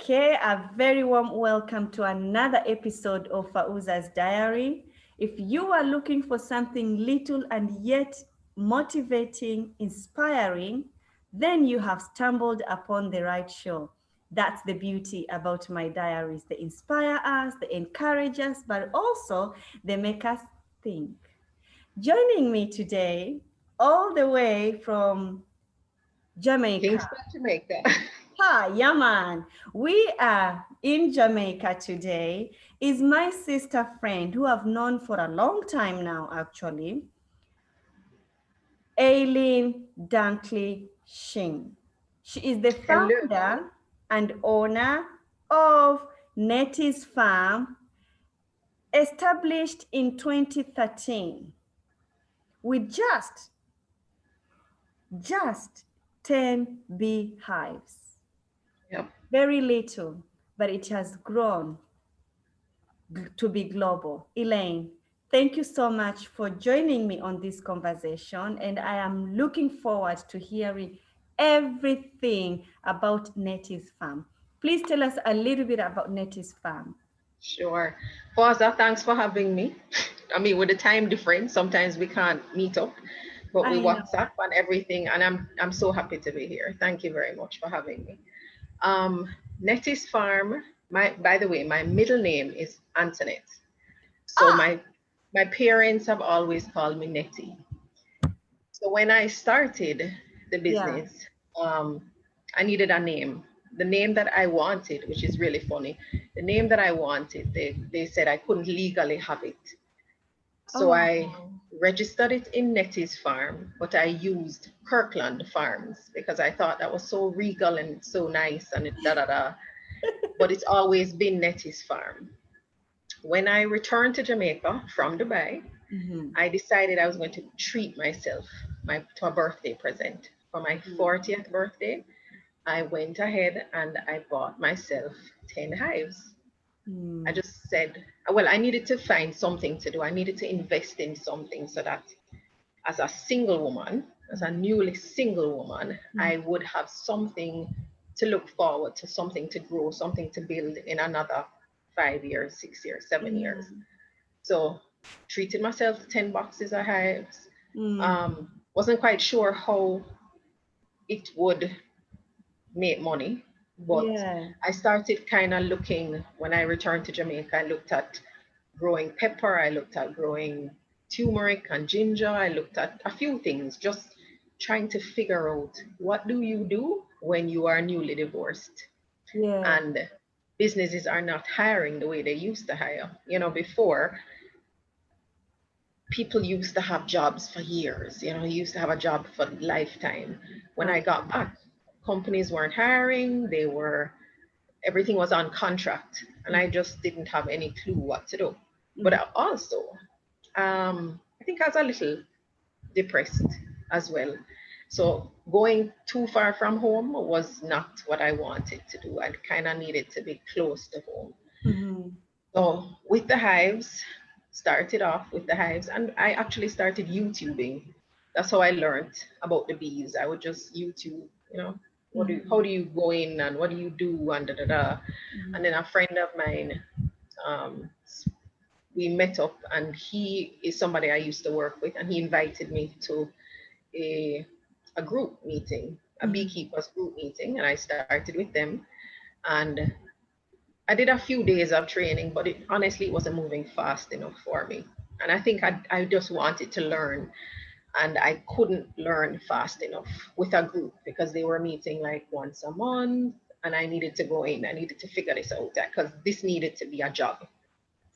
Okay, a very warm welcome to another episode of Fauza's Diary. If you are looking for something little and yet motivating, inspiring, then you have stumbled upon the right show. That's the beauty about my diaries. They inspire us, they encourage us, but also they make us think. Joining me today, all the way from Jamaica. Kingston, Jamaica. Hi, Yaman. We are in Jamaica today. Is my sister friend who I've known for a long time now, actually, Eileen Dunkley-Shim. She is the Hello. founder and owner of Netteys Farm, established in 2013 with just 10 beehives. Yep. Very little, but it has grown to be global. Elaine, thank you so much for joining me on this conversation, and I am looking forward to hearing everything about Netteys Farm. Please tell us a little bit about Netteys Farm. Sure. Fauza, thanks for having me. I mean, with the time difference, sometimes we can't meet up, but we I know. WhatsApp and everything, and I'm so happy to be here. Thank you very much for having me. Um, Nettie's Farm. By the way, my middle name is Antoinette. So Ah, my parents have always called me Nettie. So when I started the yeah. business, I needed a name. The name that I wanted, which is really funny, the name that I wanted, they said I couldn't legally have it. So I Oh, registered it in Netty's Farm, but I used Kirkland Farms because I thought that was so regal and so nice and da da da. But it's always been Netty's Farm. When I returned to Jamaica from Dubai, mm-hmm. I decided I was going to treat myself to a birthday present. For my 40th birthday, I went ahead and I bought myself 10 hives. I Mm-hmm. just said, well, I needed to find something to do. I needed to invest in something so that as a single woman, as a newly single woman, I would have something to look forward to, something to grow, something to build in another 5 years, 6 years, 7 years. Yeah. So treated myself to 10 boxes of hives. Mm. Wasn't quite sure how it would make money, but Yeah. I started kind of looking when I returned to Jamaica. I looked at growing pepper, I looked at growing turmeric and ginger, I looked at a few things, just trying to figure out what do you do when you are newly divorced Yeah. and businesses are not hiring the way they used to hire. Before people used to have jobs for years, used to have a job for lifetime. When I got back, companies weren't hiring, everything was on contract, and I just didn't have any clue what to do. But Mm-hmm. I also, I think I was a little depressed as well. So going too far from home was not what I wanted to do. I kind of needed to be close to home. Mm-hmm. So with the hives, started off with the hives, and I actually started YouTubing. That's how I learned about the bees. I would just YouTube, how Mm-hmm. do you go in and what do you do and da da da. And then a friend of mine, um, we met up, and he is somebody I used to work with, and he invited me to a a group meeting, a Mm-hmm. beekeepers group meeting, and I started with them. And I did a few days of training, but honestly, it wasn't moving fast enough for me. And I think I just wanted to learn, and I couldn't learn fast enough with a group because they were meeting like once a month, and I needed to go in. I needed to figure this out because this needed to be a job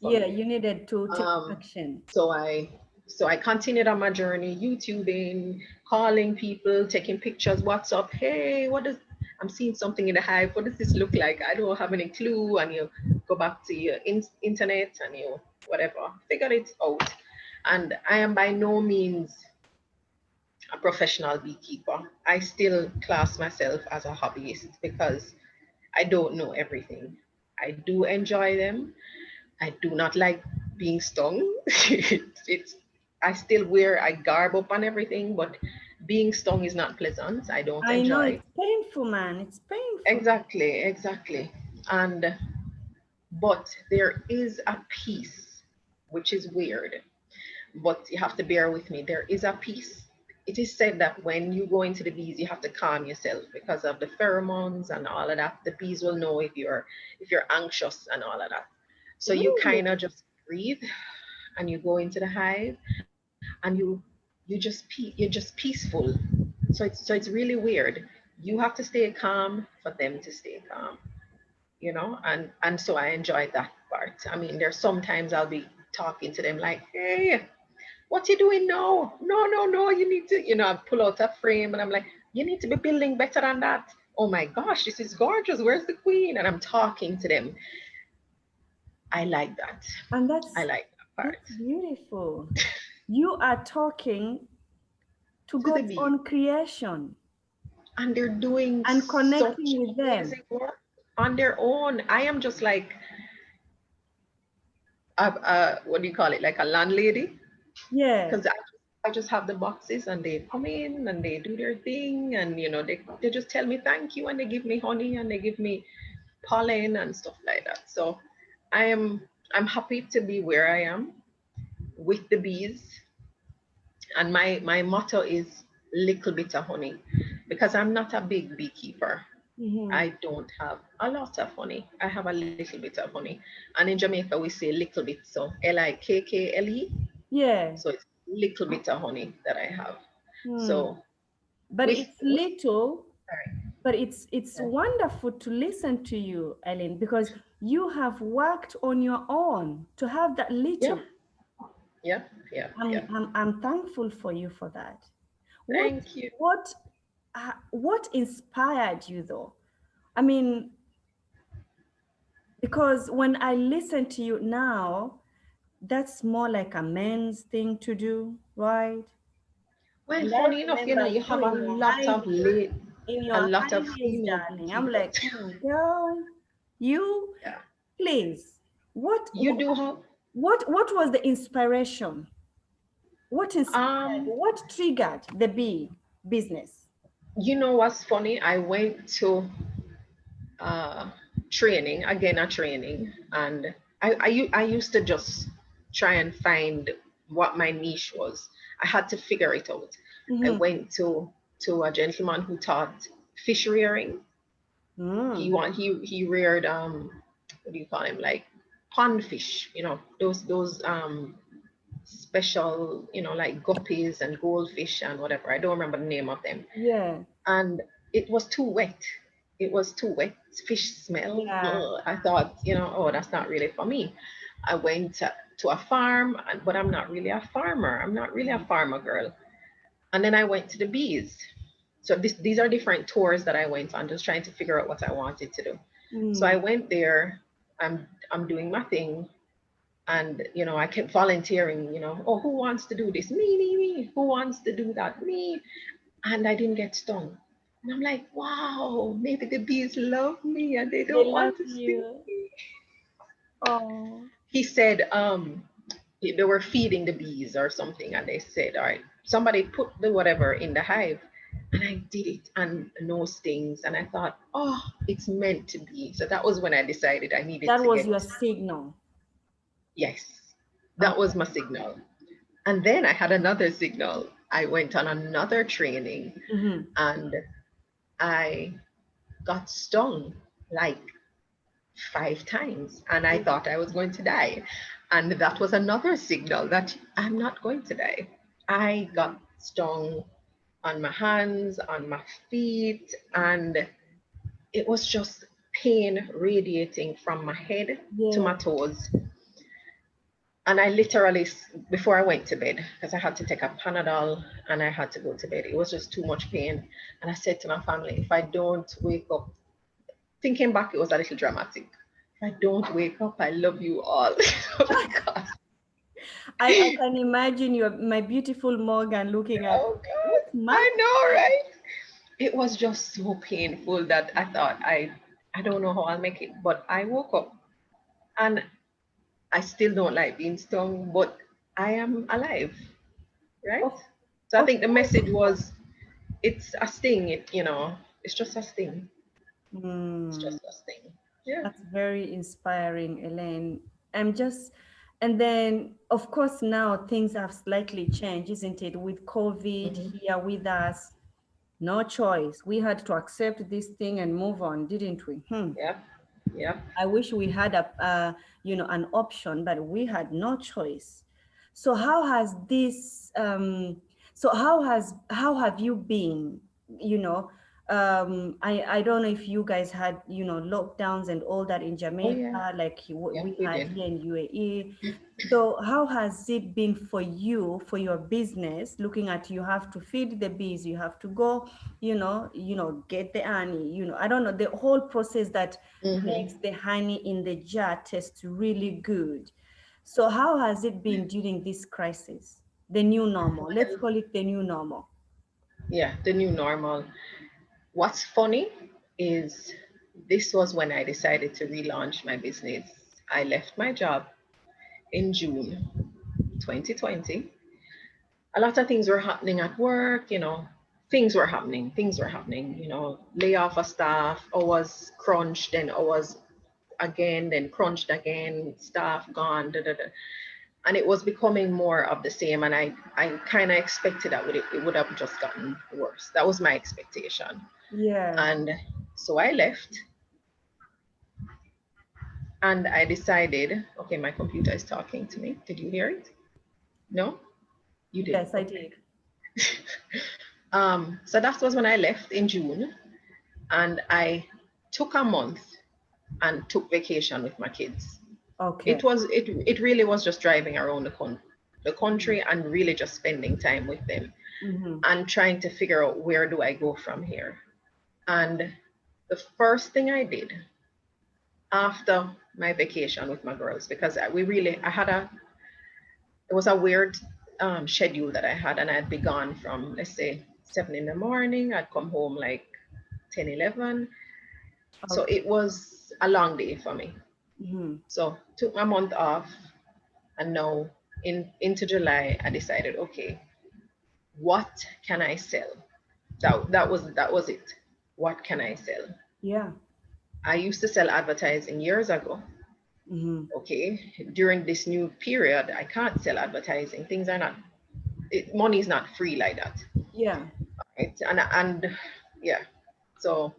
for Yeah, me. you needed to take Um, action. so I continued on my journey, YouTubing, calling people, taking pictures, WhatsApp. Hey, I'm seeing something in the hive. What does this look like? I don't have any clue. And you go back to your internet and you whatever, figure it out. And I am by no means a professional beekeeper. I still class myself as a hobbyist because I don't know everything. I do enjoy them. I do not like being stung. it's I still wear I garb up and everything, but being stung is not pleasant. I don't I know enjoy. it's painful, man. It's painful. Exactly, exactly. And but there is a piece which is weird, but you have to bear with me. There is a piece. It is said that when you go into the bees, you have to calm yourself because of the pheromones and all of that. The bees will know if you're anxious and all of that. So you Really? kind of just breathe and you go into the hive and you're just peaceful. So it's really weird. You have to stay calm for them to stay calm, and so I enjoyed that part. I mean, there's sometimes I'll be talking to them like, hey, what you doing now? No, no, no, you need to, I pull out a frame and I'm like, you need to be building better than that. Oh my gosh, this is gorgeous. Where's the queen? And I'm talking to them. I like that. And I like that part. that's beautiful. You are talking to To the God's bees. own creation And they're doing and connecting such with them. amazing work on their own. I am just like, what do you call it? Like a landlady. Yeah. Because I just have the boxes and they come in and they do their thing, and they just tell me thank you, and they give me honey and they give me pollen and stuff like that. So I am I'm happy to be where I am with the bees, and my motto is little bit of honey, because I'm not a big beekeeper. Hmm. I don't have a lot of honey. I have a little bit of honey. And in Jamaica we say little bit, so Likkle. Yeah. So it's little bit of honey that I have. Hmm. So But with it's little, sorry. but it's wonderful to listen to you, Eileen, because you have worked on your own to have that Yeah, little. yeah, yeah, I'm yeah. I'm I'm thankful for you for that. What Thank you. what what inspired you though? I mean, because when I listen to you now, that's more like a men's thing to do, right? Well, And I funny enough, remember you you have a in your lot high of late, in a your lot high of days, female darling. I'm beekeepers. like, girl, you Yeah, please. What you what do have. what was the inspiration? What inspired? Um, What triggered the bee business? what's funny? I went to uh training again, a training, and I used to just try and find what my niche was. I had to figure it out. I Mm-hmm. went to a gentleman who taught fish rearing. Mm. He reared, what do you call him, like pond fish, those special, like guppies and goldfish and whatever. I don't remember the name of them. Yeah. And it was too wet. It was too wet. Fish smell. Yeah. Ugh. I thought, oh, that's not really for me. I went to a farm, but I'm not really a farmer. I'm not really a farmer girl. And then I went to the bees. So these are different tours that I went on, just trying to figure out what I wanted to do. So I Mm. went there. I'm doing my thing, and I kept volunteering. Oh, who wants to do this? Me. Who wants to do that? Me. And I didn't get stung. And I'm like, wow, maybe the bees love me and they They don't love want to sting you. me. Oh. He said, they were feeding the bees or something, and they said, all right, somebody put the whatever in the hive. And I did it, and no stings. And I thought, oh, it's meant to be. So that was when I decided I needed That to was get, your signal. yes, that was Okay. my signal. And then I had another signal. I went on another training, Mm-hmm. and I got stung like 5 times, and I thought I was going to die. And that was another signal that I'm not going to die. I got stung on my hands, on my feet, and it was just pain radiating from my head to Yeah. my toes. And I literally, before I went to bed, because I had to take a Panadol and I had to go to bed, it was just too much pain. And I said to my family, if I don't wake up, thinking back, it was a little dramatic. If I don't wake up, I love you all. Because, I can imagine your my beautiful Morgan looking at oh like, what's God, my I know, right? It was just so painful that I thought I don't know how I'll make it. But I woke up, and I still don't like being stung, but I am alive, right? of So I of think the course. message was, it's a sting, it's just a sting. It's Mm. just a sting. Yeah. That's very inspiring, Elaine. I'm just, and then of course now things have slightly changed, isn't it? With COVID Hmm. here with us, no choice. We had to accept this thing and move on, didn't we? Yeah. Yeah. I wish we had an option, but we had no choice. So how has this? How have you been? You know, I don't know if you guys had lockdowns and all that in Oh yeah. Jamaica, like Yeah, we we had did. here in UAE. So how has it been for you, for your business, looking at you have to feed the bees, you have to go, get the honey, I don't know, the whole process that makes Hmm. the honey in the jar taste really good. So how has it been during this crisis? The new normal. Let's Well, call it the new normal. yeah, the new normal. What's funny is this was when I decided to relaunch my business. I left my job in June 2020. A lot of things were happening at work, things were happening, layoff of staff, hours crunched, then hours again, then crunched again, staff gone, da, da, da. And it was becoming more of the same. And I kind of expected that it would have just gotten worse. That was my expectation. Yeah. And so I left and I decided, okay, my computer is talking to me. Did you hear it? No? You did. Yes, I Okay. did. So that was when I left in June, and I took a month and took vacation with my kids. Okay. It really was just driving around the country and really just spending time with them Mm-hmm. and trying to figure out where do I go from here. And the first thing I did after my vacation with my girls, because I had it was a weird schedule that I had, and I'd be gone from, let's say, 7 in the morning. I'd come home like 10, 11. So Okay. it was a long day for me. Mm-hmm. So took my month off, and now into July, I decided, okay, what can I sell? That was it. What can I sell? Yeah. I used to sell advertising years ago. Mm-hmm. Okay, during this new period, I can't sell advertising. Things are not, money is not free like that, Yeah. right? And yeah, so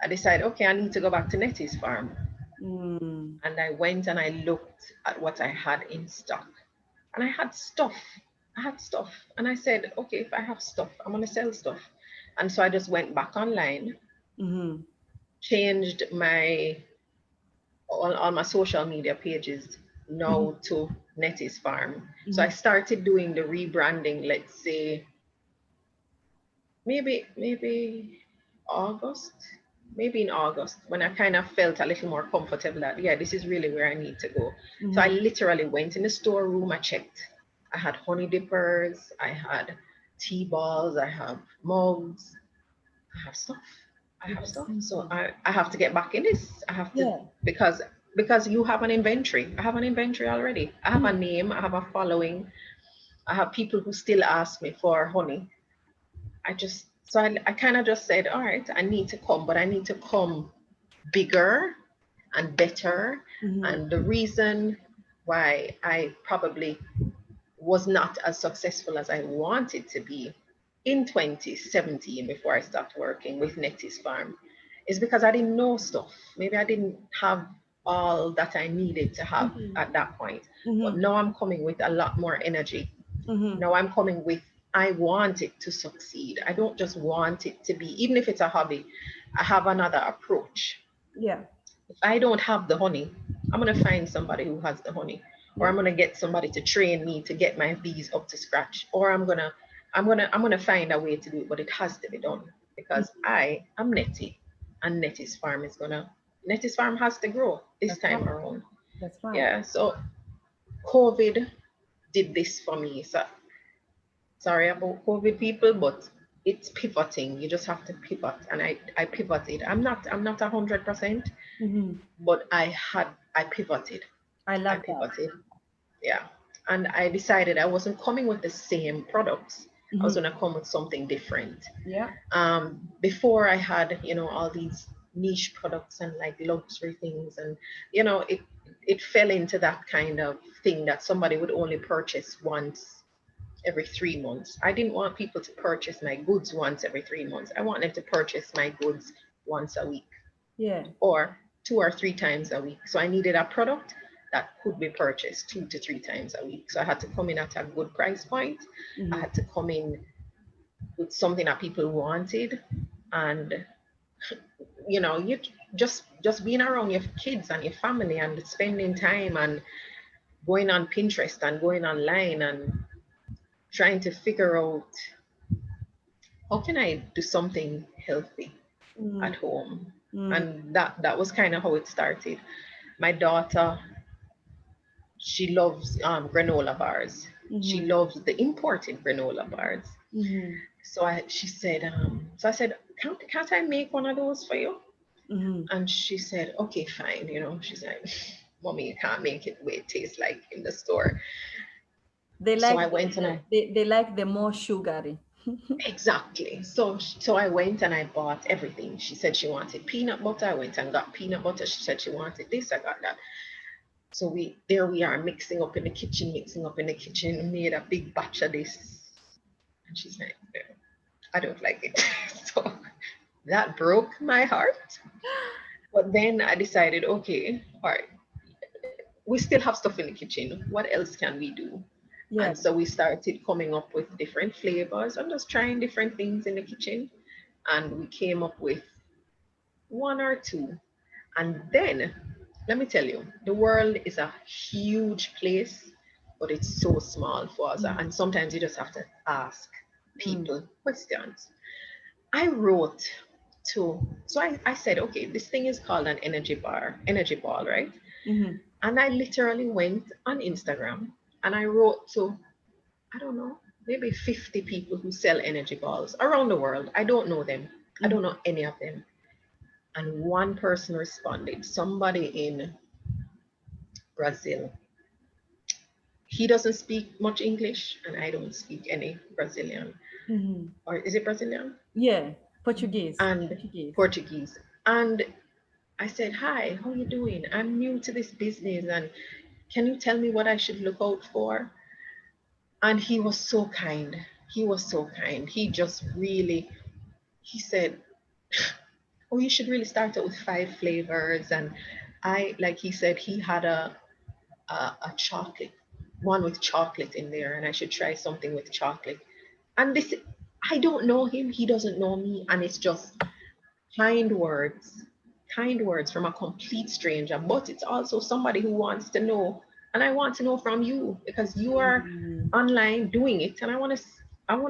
I decided, okay, I need to go back to Netty's farm, Mm. and I went and I looked at what I had in stock, and I had stuff. I had stuff, and I said, okay, if I have stuff, I'm gonna sell stuff. And so I just went back online, Mm-hmm. changed my all my social media pages Mm-hmm. now to Netty's farm. So Mm-hmm. I started doing the rebranding, let's say maybe August, maybe in August, when I kind of felt a little more comfortable that, yeah, this is really where I need to go. So I Mm-hmm. literally went in the storeroom, I checked. I had honey dippers, I had tea balls, I have mugs, I have stuff. I have That's stuff. So something. I have to get back in this. I have to, Yeah. because you have an inventory. I have an inventory already. I have a Mm. name, I have a following. I have people who still ask me for honey. I kind of just said, all right, I need to come, but I need to come bigger and better. Mm-hmm. And the reason why I probably was not as successful as I wanted to be in 2017 before I started working with Netteys Farm is because I didn't know stuff. Maybe I didn't have all that I needed to have Mm-hmm. at that point. But Mm-hmm. now I'm coming with a lot more energy. Mm-hmm. Now I'm coming with, I want it to succeed. I don't just want it to be, even if it's a hobby, I have another approach. Yeah. If I don't have the honey, I'm gonna find somebody who has the honey, or Yeah. I'm gonna get somebody to train me to get my bees up to scratch, or I'm gonna find a way to do it, but it has to be done because Mhm. I am Netty, and Netty's farm has to grow this That's time right. around. That's right. Yeah, so COVID did this for me. So sorry about COVID, people, but it's pivoting. You just have to pivot, and I pivoted. I'm not 100%, Mm-hmm. but I pivoted. I I love that. pivoted. Yeah. And I decided I wasn't coming with the same products. I was Mm-hmm. gonna come with something different. Yeah. Before I had, all these. niche products and like luxury things, and you know, it fell into that kind of thing that somebody would only purchase once every 3 months. I didn't want people to purchase my goods once every 3 months. I want them to purchase my goods once a week Yeah. or 2 or 3 times a week. So I needed a product that could be purchased 2 to 3 times a week. So I had to come in at a good price point. I Mm-hmm. had to come in with something that people wanted, and you know, you just being around your kids and your family and spending time and going on Pinterest and going online and trying to figure out how can I do something healthy at home. Mm-hmm. And that was kind of how it started. My daughter, she loves granola bars. She Mm-hmm. loves the imported granola bars. Mm-hmm. So she said, so I said, can't I make one of those for you? Mm-hmm. And she said, okay, fine. You know, she's like, mommy, you can't make it the way it tastes like in the store. They So like I went and they like the more sugary. exactly. So I went and I bought everything. She said she wanted peanut butter. I went and got peanut butter. She said she wanted this. I got that. So we are mixing up in the kitchen, mixing up in the kitchen, made a big batch of this. And she's like, "No, I don't like it." So that broke my heart. But then I decided, okay, all right, we still have stuff in the kitchen. What else can we do? Yeah. And so we started coming up with different flavors and just trying different things in the kitchen. And we came up with one or two. And then, let me tell you, the world is a huge place, but it's so small for us. Mm-hmm. And sometimes you just have to ask Mm-hmm. people questions. I wrote I said, okay, this thing is called an energy ball, right? Mm-hmm. And I literally went on Instagram and I wrote to, I don't know, maybe 50 people who sell energy balls around the world. I don't know them. I don't know any of them. And one person responded, somebody in Brazil. He doesn't speak much English, and I don't speak any Brazilian. Mm-hmm. Or is it Brazilian? Yeah. Portuguese. And Portuguese. Portuguese. And I said, hi, how you doing? I'm new to this business, and can you tell me what I should look out for? And he was so kind. He was so kind. He just really, he said, oh, you should really start out with 5 flavors. And like he said, he had a chocolate, one with chocolate in there, and I should try something with chocolate. And this, I don't know him, he doesn't know me, and it's just kind words, kind words from a complete stranger. But it's also somebody who wants to know, and I want to know from you because you are Mm-hmm. online doing it, and I want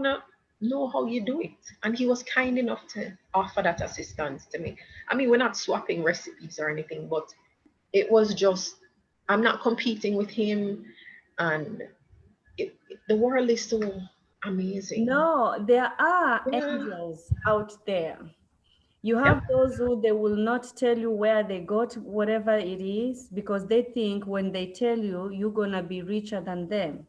to know how you do it. And he was kind enough to offer that assistance to me. I mean, we're not swapping recipes or anything, but it was just, I'm not competing with him, and the world is so amazing. No, there are Yeah. angels out there. You have Yep. those who they will not tell you where they got whatever it is because they think when they tell you, you're gonna be richer than them.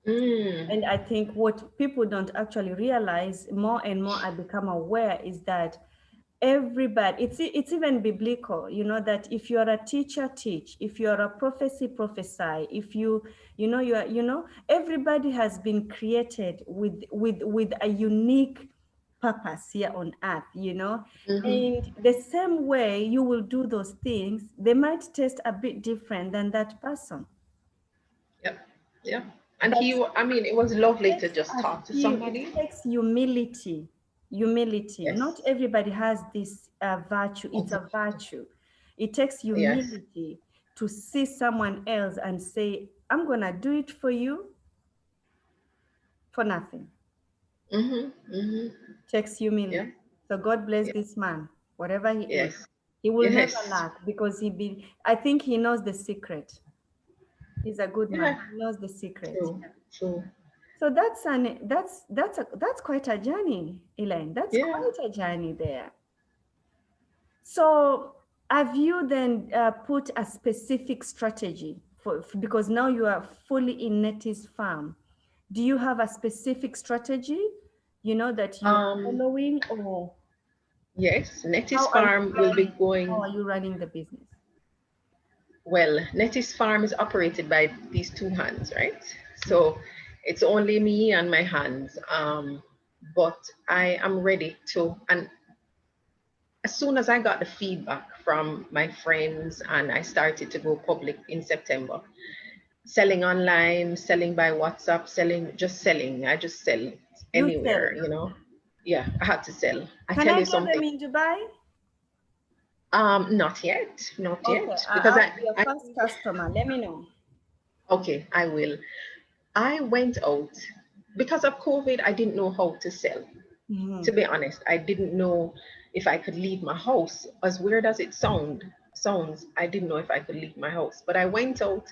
Mm. And I think what people don't actually realize more and more I become aware is that everybody, it's even biblical, you know, that if you're a teacher, teach. If you're a prophecy, prophesy. If you know, you are, you know, everybody has been created with a unique purpose here on earth, you know. Mm-hmm. And the same way you will do those things, they might taste a bit different than that person. Yep. Yep. And But I mean, it was lovely to takes just a talk to few, it somebody. takes humility. Humility. Not Yes. everybody has this virtue. It's a virtue. It takes Yes. humility to see someone else and say, I'm going to do it for you for nothing. Mm-hmm. Mm-hmm. Takes humility. Yeah. So God bless Yeah. this man, whatever he is. Yes. He will never Yes. lack because I think he knows the secret. He's a good man. Yeah. He knows the secret. True. True. So that's quite a journey, Elaine. That's Yeah. quite a journey there. So have you then put a specific strategy because now you are fully in Nettie's farm? Do you have a specific strategy, you know, that you are Um, following or? Yes, Netty's How are you farm will be running? How going. are you running the business? Well, Netty's farm is operated by these two hands, right? Mm. So it's only me and my hands. But I am ready to, and as soon as I got the feedback from my friends and I started to go public in September, selling online, selling by WhatsApp, just selling. I just sell You sell. anywhere. Yeah, I had to sell. I Can tell I you get them something. in Dubai? Not yet, not Okay, yet, because I'll be your I first customer. Let me know. okay, I will. I went out because of COVID. I didn't know how to sell. To Mhm. be honest, I didn't know if I could leave my house. As weird as it sounds, I didn't know if I could leave my house. But I went out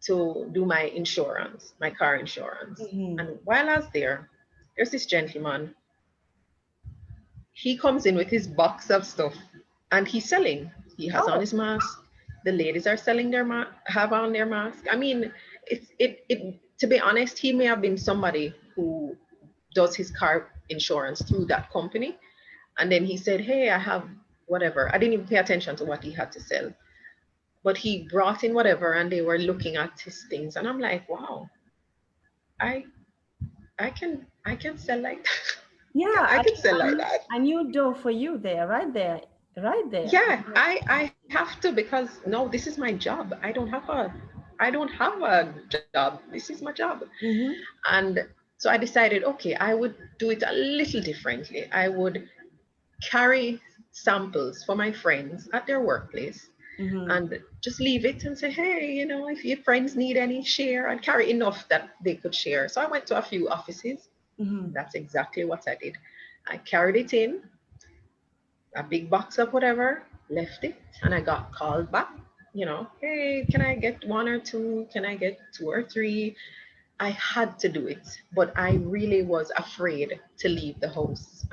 to do my insurance, my car insurance. Mhm. And while I was there, there's this gentleman. He comes in with his box of stuff and he's selling. He has on Oh, his mask. The ladies are selling have on their mask. I mean, to be honest, he may have been somebody who does his car insurance through that company. And then he said, "Hey, I have whatever." I didn't even pay attention to what he had to sell. But he brought in whatever and they were looking at his things. And I'm like, wow, I I can sell like that. yeah, I can sell like that. a new door for you there, right there, right there. Yeah, I have to because no, this is my job. I don't have a job. This is my job. Mm-hmm. And so I decided, okay, I would do it a little differently. I would carry samples for my friends at their workplace Mm-hmm. and just leave it and say, hey, if your friends need any, share, and carry enough that they could share. So I went to a few offices. Mm-hmm. That's exactly what I did. I carried it in, a big box of whatever, left it, and I got called back. Hey, can I get one or two? Can I get two or three? I had to do it, but I really was afraid to leave the house.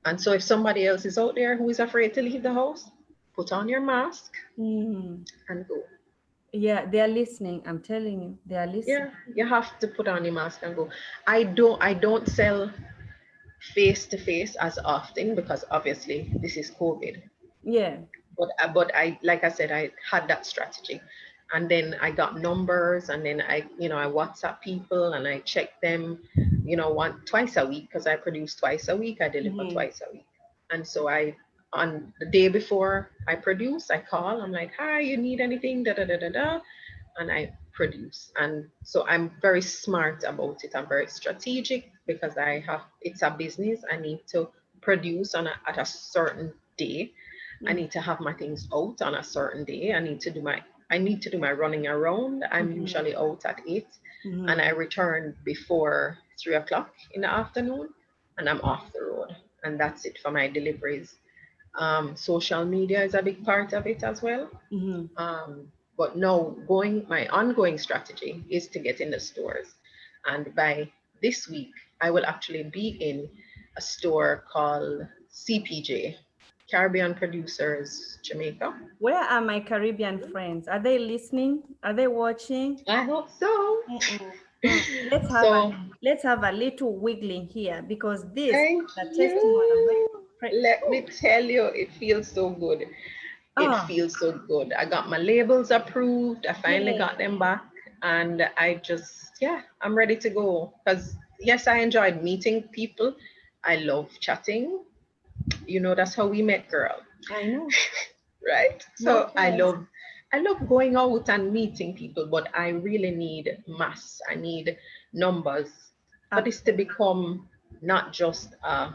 And so if somebody else is out there who is afraid to leave the house, put on your mask Mm. and go. Yeah, they are listening. I'm telling you, they are listening. Yeah, you have to put on your mask and go. I don't sell face to face as often because obviously this is COVID. Yeah. But I like I said, I had that strategy, and then I got numbers, and then I WhatsApp people and I check them, twice a week because I produce twice a week, I deliver Mm-hmm. twice a week, and so I on the day before I produce, I call, I'm like, hi, you need anything, da da da da da, and I produce. And so I'm very smart about it. I'm very strategic because it's a business. I need to produce at a certain day. I Mm-hmm. need to have my things out on a certain day. I need to do my running around. I'm Mm-hmm. usually out at 8 and Mm-hmm. I return before 3 o'clock in the afternoon and I'm off the road. And that's it for my deliveries. Social media is a big part of it as well. Mm-hmm. But no, my ongoing strategy is to get in the stores. And by this week, I will actually be in a store called CPJ, Caribbean Producers Jamaica. Where are my Caribbean friends? Are they listening? Are they watching? I hope so. Mm-mm. Mm. Let's have a So let's have a little wiggling here because this is thank a testimony. I'm going you. to pray. Let me Oh, tell you, it feels so good. It oh, feels so good. I got my labels approved. I finally yay. got them back. And yeah, I'm ready to go. Because, yes, I enjoyed meeting people. I love chatting. That's how we met, girl. I know. Right? No So I choice. love. I love going out and meeting people, but I really need mass. I need numbers for this to Absolutely. become not just a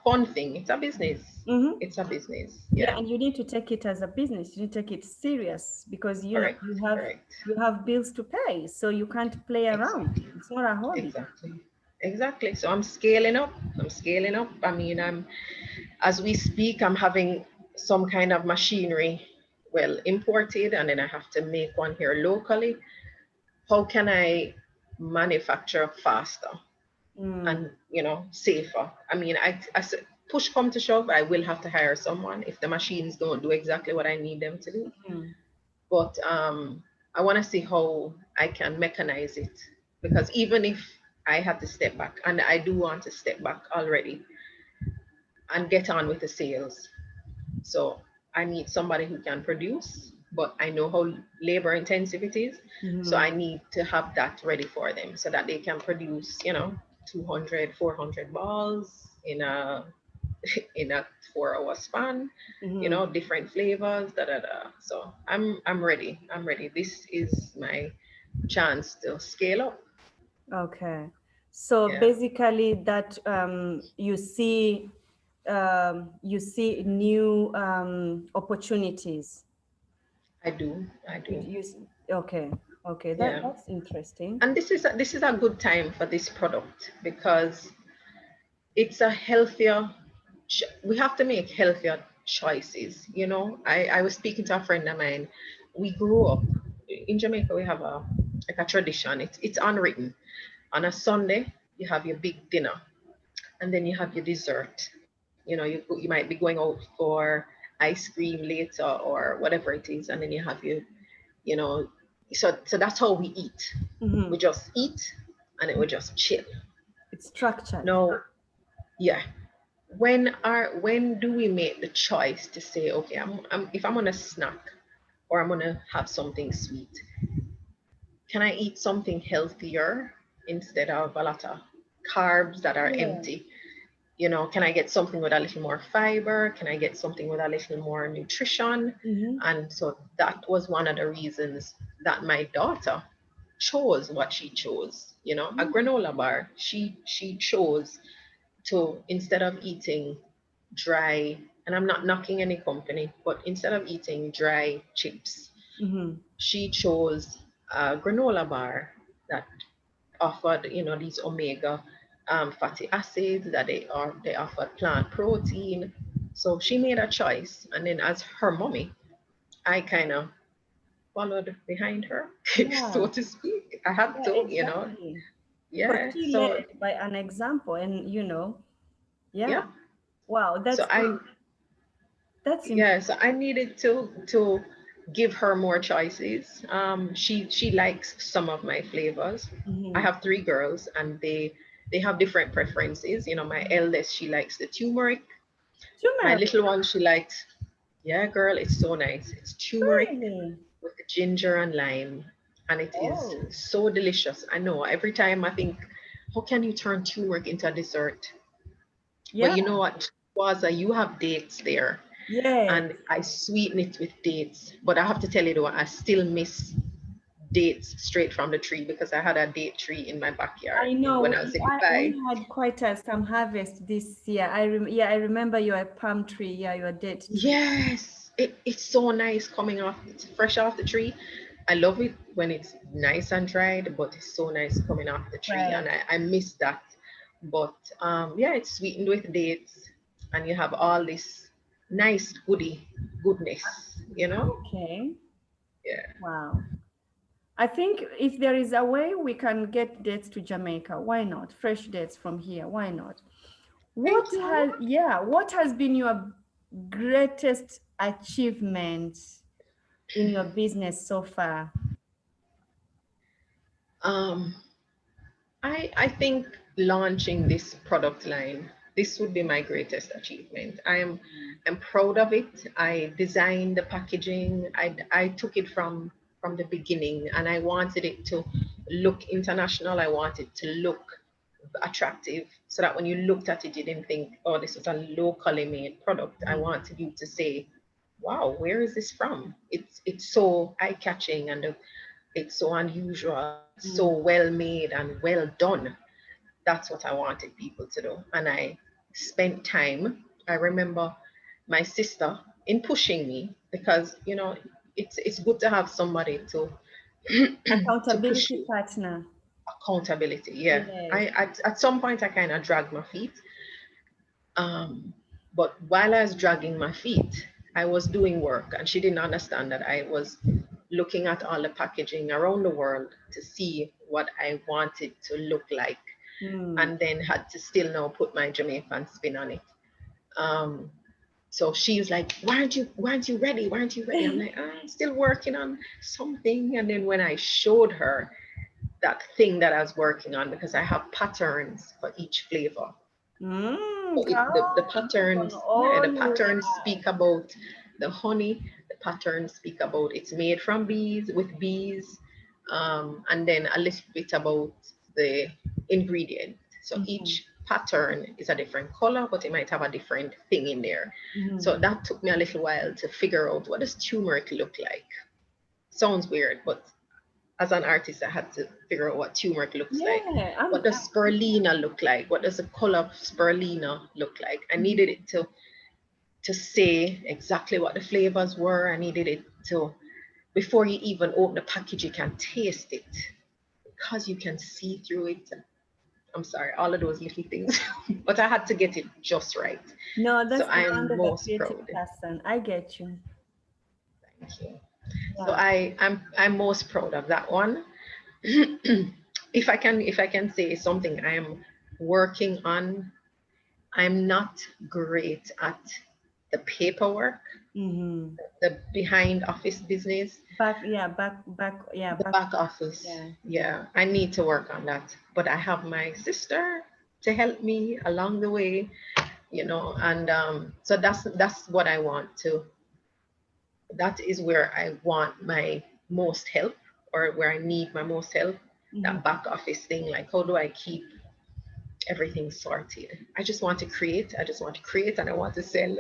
fun thing. It's a business. Mm-hmm. It's a business. Yeah, Yeah. and you need to take it as a business. You need to take it serious because Correct. you have Correct. bills to pay, so you can't play around. Exactly. It's not a hobby. Exactly. Exactly. So I'm scaling up. I'm scaling up. I mean, as we speak, I'm having some kind of machinery, well, imported, and then I have to make one here locally. How can I manufacture faster Mm. and, safer? I mean, as push come to shove, I will have to hire someone if the machines don't do exactly what I need them to do. Mm. But I want to see how I can mechanize it because even if I have to step back, and I do want to step back already, and get on with the sales. So I need somebody who can produce, but I know how labor intensive it is. So Mm-hmm. I need to have that ready for them so that they can produce, 200, 400 balls in a in a 4 hour span, Mm-hmm. different flavors, da da da. So I'm ready. I'm ready. This is my chance to scale up. Okay. So Yeah, basically that you see new opportunities. I do. I You, do. you s- okay. Okay. Yeah. That's interesting. And this is a good time for this product because it's a healthier we have to make healthier choices. I was speaking to a friend of mine. We grew up in Jamaica. We have a like a tradition. It's unwritten. On a Sunday you have your big dinner, and then you have your dessert. You might be going out for ice cream later or whatever it is, and then you have you know so that's how we eat. Mm-hmm. We just eat, and then we just chill. It's structured. No, yeah. When do we make the choice to say, okay, if I'm on a snack or I'm gonna have something sweet, can I eat something healthier instead of a lot of carbs that are Yeah. empty? Can I get something with a little more fiber? Can I get something with a little more nutrition? Mm-hmm. And so that was one of the reasons that my daughter chose what she chose. A granola bar. She chose to, instead of eating dry, and I'm not knocking any company, but instead of eating dry chips, Mm-hmm. she chose a granola bar that offered, these omega fatty acids, that they offered plant protein. So she made a choice, and then as her mommy, I kind of followed behind her, so Yeah. to speak. I had Yeah. to. Exactly. Because Yeah. she So led by an example, and yeah. yeah. Wow. So That's I needed to give her more choices. She likes some of my flavors. I mm-hmm. have three girls, and they have different preferences. My eldest, she likes the turmeric. My Turmeric. little one, she likes, yeah, girl, it's so nice. It's turmeric Really? with the ginger and lime, and it is Oh. so delicious. I know every time I think, how can you turn turmeric into a dessert? But Yeah. you know what, Waza, you have dates there, Yes. and I sweeten it with dates. But I have to tell you though, I still miss dates straight from the tree because I had a date tree in my backyard I know when I was in we Dubai. had quite some harvest this year. I remember your palm tree. Yeah, your date tree. Yes, it's so nice coming off. It's fresh off the tree. I love it when it's nice and dried, but it's so nice coming off the tree, and Right. I miss that. But yeah, it's sweetened with dates, and you have all this nice goodness. Okay. Yeah. Wow. I think if there is a way we can get dates to Jamaica, why not? Fresh dates from here, why not? Thank you. What has been your greatest achievement in your business so far? Um, I think launching this product line, this would be my greatest achievement. I'm proud of it. I designed the packaging. I took it from the beginning, and I wanted it to look international. I wanted to look attractive so that when you looked at it, you didn't think, oh, this is a locally made product. I Mm, wanted you to say, wow, where is this from? It's so eye-catching, and it's so unusual, and it's so mm. well made and well done. That's what I wanted people to do. And I spent time. I remember my sister in pushing me because, it's good to have somebody to push Accountability you. partner. Accountability. Yeah. Yes. At some point I kind of dragged my feet. Um, but while I was dragging my feet, I was doing work, and she didn't understand that I was looking at all the packaging around the world to see what I wanted to look like, Mm. and then had to still now put my Jamaican spin on it. Um, so she's like, why aren't you ready? Why aren't you ready? I'm like, I'm still working on something. And then when I showed her that thing that I was working on, because I have patterns for each flavor, Mm. So the On patterns, yeah, the all you patterns have. speak about the honey. The patterns speak about it's made from bees with bees, and then a little bit about the ingredient. So Mm-hmm. each pattern is a different color, but it might have a different thing in there. Mm-hmm. So that took me a little while to figure out what does turmeric look like. Sounds weird, but as an artist, I had to figure out what turmeric looks like. Yeah, What does spirulina look like? What does the color of spirulina look like? I needed it to say exactly what the flavors were. I needed it to, before you even open the package, you can taste it because you can see through it. I'm sorry, all of those little things, but I had to get it just right. no, So that's the I am wonder the most creative proud. person. I get you. Thank you. So Yeah. I'm most proud of that one. If I can say something I'm working on, I'm not great at the paperwork, Mm-hmm. the behind office business, Yeah, the back. back office. Yeah, yeah. Yeah, I need to work on that. But I have my sister to help me along the way, and so that's what I want to. That is where I want my most help, or where I need my most help. Mm-hmm. That back office thing, like how do I keep everything sorted? I just want to create, and I want to sell.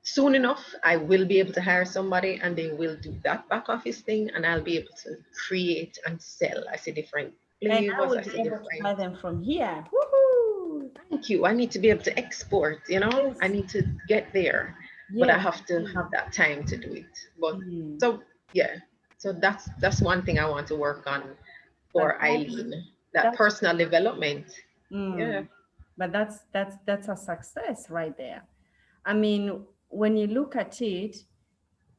Soon enough, I will be able to hire somebody and they will do that back office thing, and I'll be able to create and sell. I see different And I flavors, will I be see able to different. buy them from here. Woohoo! Thank you. I need to be able to export, I Yes, need to get there, but I yes. have to Mm. have that time to do it. But Mm. so yeah, so that's one thing I want to work on But for Eileen. That that's personal development. Yeah. mm, but that's a success right there. I mean, when you look at it,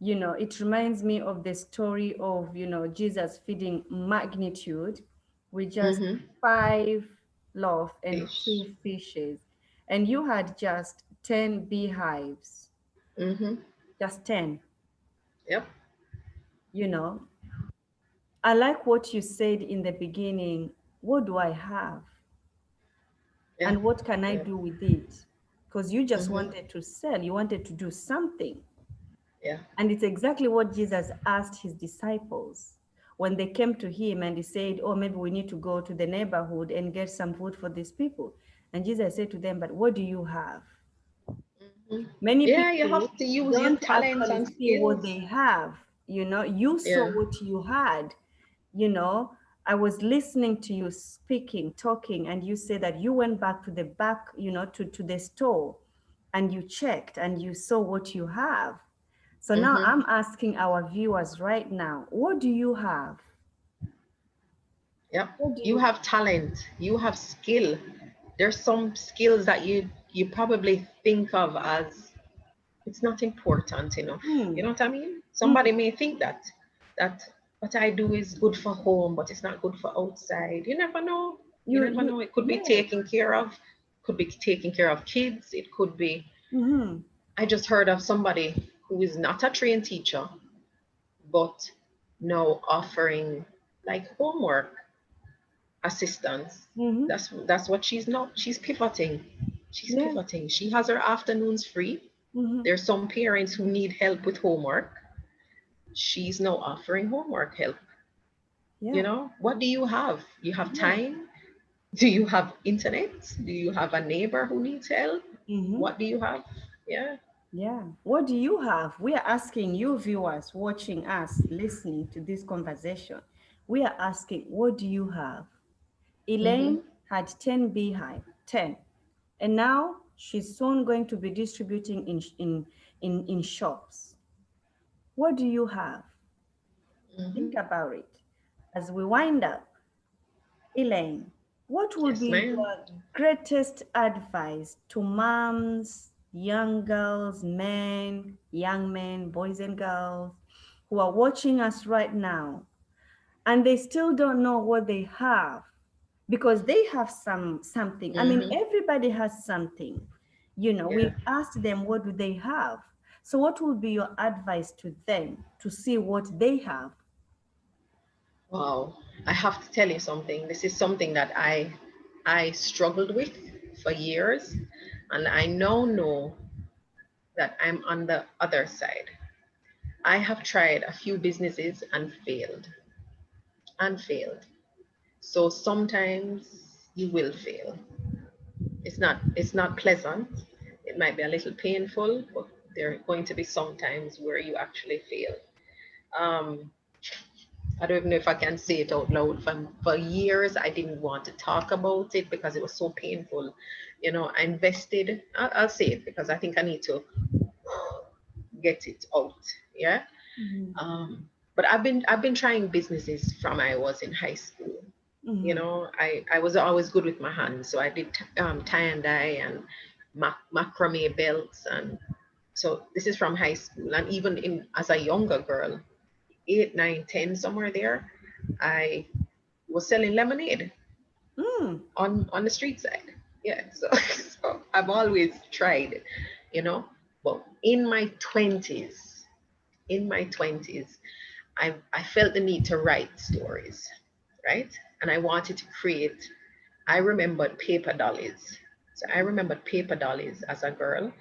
it reminds me of the story of, Jesus feeding magnitude with just Mm-hmm. 5 loaves and Fish. 2 fishes, and you had just 10 beehives, Mm-hmm. just 10. Yep. You know, I like what you said in the beginning. What do I have? Yeah. And what can I Yeah. do with it? Because you just Mm-hmm. wanted to sell, you wanted to do something. Yeah. And it's exactly what Jesus asked his disciples when they came to him and he said, oh, maybe we need to go to the neighborhood and get some food for these people. And Jesus said to them, but what do you have? Mhm. Many Yeah, you people have to use your don't talents actually and see what skills. they have. You saw Yeah. what you had. you know I was listening to you speaking, talking, and you said that you went back to the back, to the store, and you checked and you saw what you have. So now Hmm. I'm asking our viewers right now, what do you have? Yep. What do You you have talent. You have skill. There's some skills that you probably think of as it's not important enough. You hmm. know what I mean? Hmm. Somebody may think that what I do is good for home, but it's not good for outside. You never know. You never You know. It could be Yes. taken care of. Could be taking care of kids. It could be. Mm-hmm. I just heard of somebody who is not a trained teacher, but now offering like homework assistance. Mm-hmm. That's what she's not. She's pivoting. She's Yeah. pivoting. She has her afternoons free. Mm-hmm. There's some parents who need help with homework. She's now offering homework help. Yeah. What do you have? You have Yeah. time? Do you have internet? Do you have a neighbor who needs help? Mm-hmm. What do you have? Yeah. Yeah. What do you have? We are asking you, viewers watching us, listening to this conversation. We are asking, what do you have? Mm-hmm. Elaine had 10 beehive, 10. And now she's soon going to be distributing in shops. What do you have? Think Mm-hmm. about it. As we wind up, Elaine, what will Yes, be ma'am. your greatest advice to moms, young girls, men, young men, boys and girls who are watching us right now and they still don't know what they have because they have something. I mean, Mm-hmm. everybody has something. Yeah. We've asked them what do they have. So what will be your advice to them to see what they have? Wow. I have to tell you something. This is something that I struggled with for years, and I now know that I'm on the other side. I have tried a few businesses and failed. So sometimes you will fail. It's not pleasant. It might be a little painful, but there are going to be some times where you actually fail. Um, I don't even know if I can say it out loud. For years, I didn't want to talk about it because it was so painful. I invested. I'll say it because I think I need to get it out. Yeah. Mm-hmm. But I've been trying businesses from I was in high school. Mm-hmm. I was always good with my hands, so I did tie and dye and macrame belts, and so this is from high school. And even in as a younger girl, 8, 9, 10, somewhere there, I was selling lemonade Mm. on the street side. Yeah, so, so I've always tried, you know. But in my twenties, I felt the need to write stories, right? And I wanted to create. I remembered paper dollies. So I remembered paper dollies as a girl,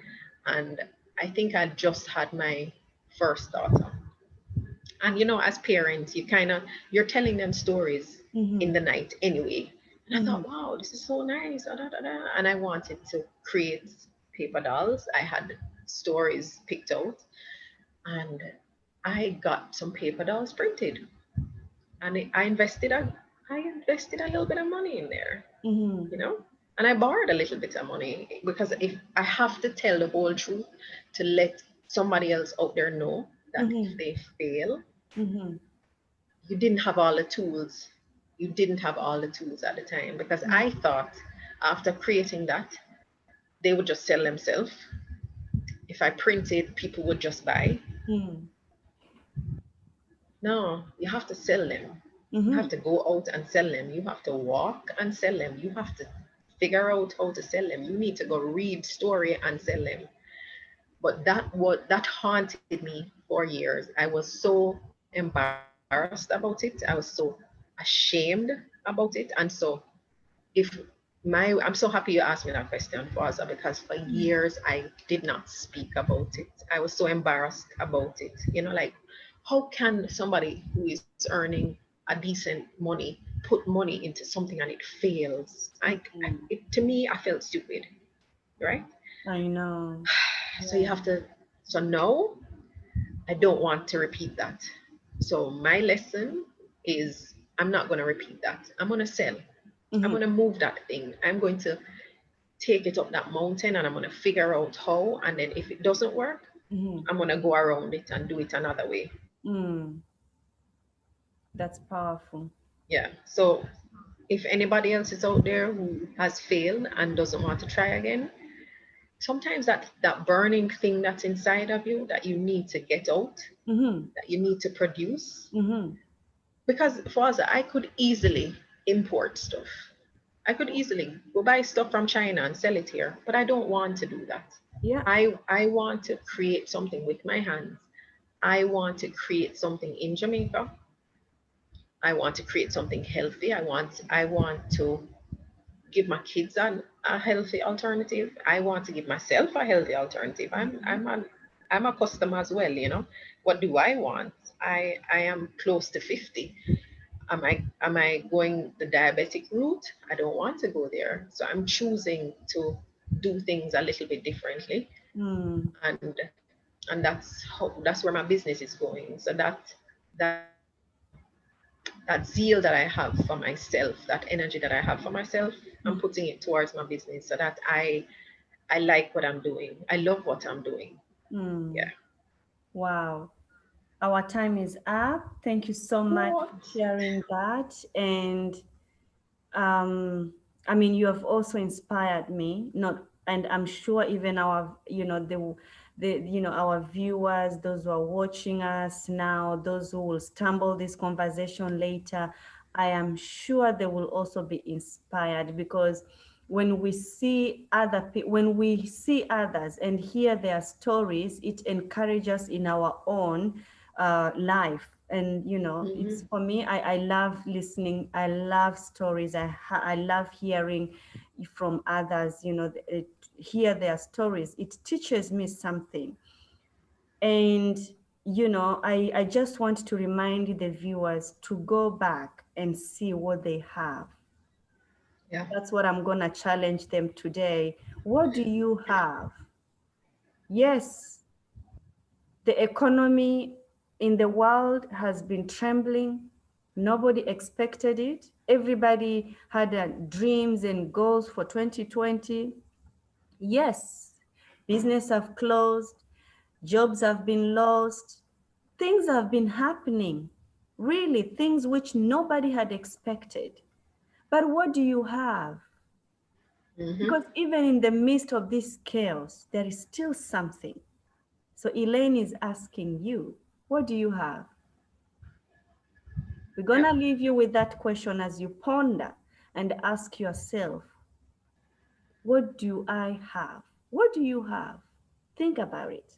and I think I just had my first daughter. And as parents, you're telling them stories Mm-hmm. in the night anyway. And I Mm-hmm. thought, wow, this is so nice. And I wanted to create paper dolls. I had stories picked out, and I got some paper dolls printed, and I invested a little bit of money in there, Mm-hmm. you know. And I borrowed a little bit of money because if I have to tell the whole truth to let somebody else out there know that if Mm-hmm. they fail, Mm-hmm. you didn't have all the tools. You didn't have all the tools at the time because I thought after creating that, they would just sell themselves. If I printed, people would just buy. Mm-hmm. No, you have to sell them. You Mm-hmm. have to go out and sell them. You have to walk and sell them. You have to figure out how to sell them. You need to go read story and sell them. But that haunted me for years. I was so embarrassed about it. I was so ashamed about it. And so if I'm so happy you asked me that question, Fauza, because for years I did not speak about it. I was so embarrassed about it. Like, how can somebody who is earning a decent money put money into something and it fails? To me, I felt stupid, right? I know. So you Yeah. have to. So no, I don't want to repeat that. So my lesson is I'm not going to repeat that. I'm going to sell. I'm Mm-hmm. going to move that thing. I'm going to take it up that mountain and I'm going to figure out how. And then if it doesn't work, Mm-hmm. I'm going to go around it and do it another way. Mm. That's powerful. Yeah. So if anybody else is out there who has failed and doesn't want to try again, sometimes that burning thing that's inside of you that you need to get out, Mm-hmm. that you need to produce. Mm-hmm. Because for us, I could easily import stuff. I could easily go buy stuff from China and sell it here, but I don't want to do that. Yeah. I want to create something with my hands. I want to create something in Jamaica. I want to create something healthy. I want to give my kids a healthy alternative. I want to give myself a healthy alternative. I'm a customer as well. What do I want? I am close to 50. Am I going the diabetic route? I don't want to go there. So I'm choosing to do things a little bit differently. Mm. And that's where my business is going. So that zeal that I have for myself, that energy that I have for myself, I'm putting it towards my business so that I like what I'm doing. I love what I'm doing. Mm. Yeah. Wow. Our time is up. Thank you so much What? for sharing that. And um, I mean, you have also inspired me, not, and I'm sure even our, our viewers, those who are watching us now, those who will stumble this conversation later, I am sure they will also be inspired because when we see others and hear their stories, it encourages us in our own life. And it's Hmm. for me, I love listening, I love stories, I love hearing from others, hear their stories, it teaches me something. And, I just want to remind the viewers to go back and see what they have. Yeah. That's what I'm going to challenge them today. What do you have? Yes, the economy in the world has been trembling. Nobody expected it. Everybody had dreams and goals for 2020. Yes, business have closed, jobs have been lost, things have been happening. Really, things which nobody had expected. But what do you have? Mm-hmm. Because even in the midst of this chaos, there is still something. So Elaine is asking you, what do you have? We're going Yeah. to leave you with that question as you ponder and ask yourself, what do I have? What do you have? Think about it.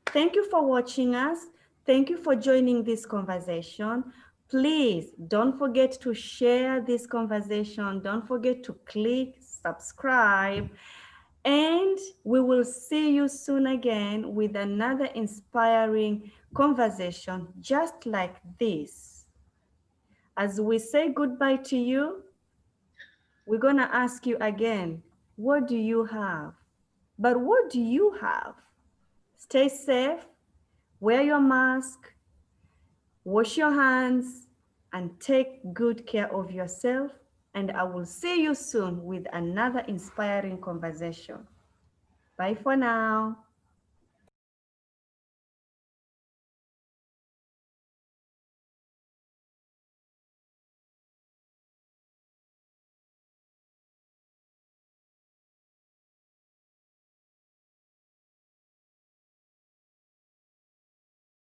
Thank you for watching us. Thank you for joining this conversation. Please don't forget to share this conversation. Don't forget to click subscribe. And we will see you soon again with another inspiring conversation just like this. As we say goodbye to you, we're going to ask you again, what do you have? But what do you have? Stay safe, wear your mask, wash your hands, and take good care of yourself. And I will see you soon with another inspiring conversation. Bye for now.